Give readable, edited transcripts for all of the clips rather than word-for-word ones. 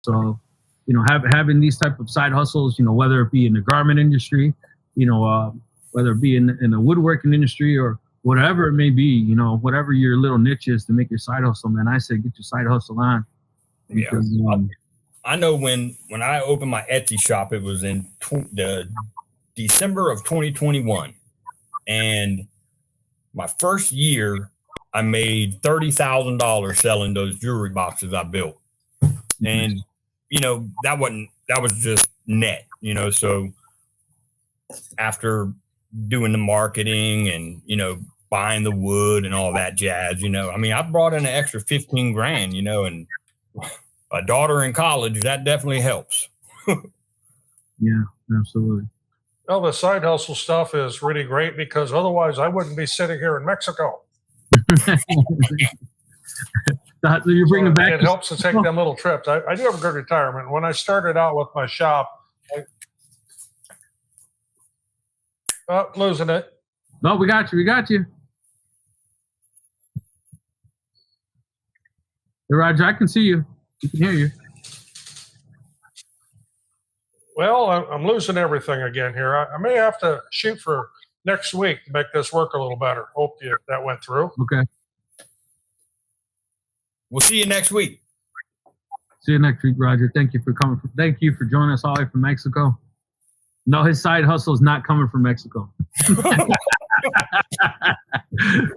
So, having these type of side hustles, whether it be in the garment industry, whether it be in the woodworking industry or whatever it may be, whatever your little niche is to make your side hustle, man, I say get your side hustle on. Because, I know when I opened my Etsy shop, it was in the December of 2021. And my first year, I made $30,000 selling those jewelry boxes I built. And, that was just net, so after doing the marketing and, buying the wood and all that jazz, I brought in an extra 15 grand, and a daughter in college, that definitely helps. Yeah, absolutely. Well, the side hustle stuff is really great because otherwise I wouldn't be sitting here in Mexico. You're bringing back. It helps to take them little trips. I do have a good retirement. When I started out with my shop, losing it. No, we got you. We got you. Hey, Roger, I can see you. We can hear you. Well, I'm losing everything again here. I may have to shoot for next week to make this work a little better. Hope that went through. Okay. We'll see you next week. See you next week, Roger. Thank you for coming. Thank you for joining us all the way from Mexico. No, his side hustle is not coming from Mexico.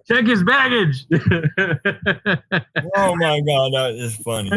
Check his baggage. Oh my God, that is funny.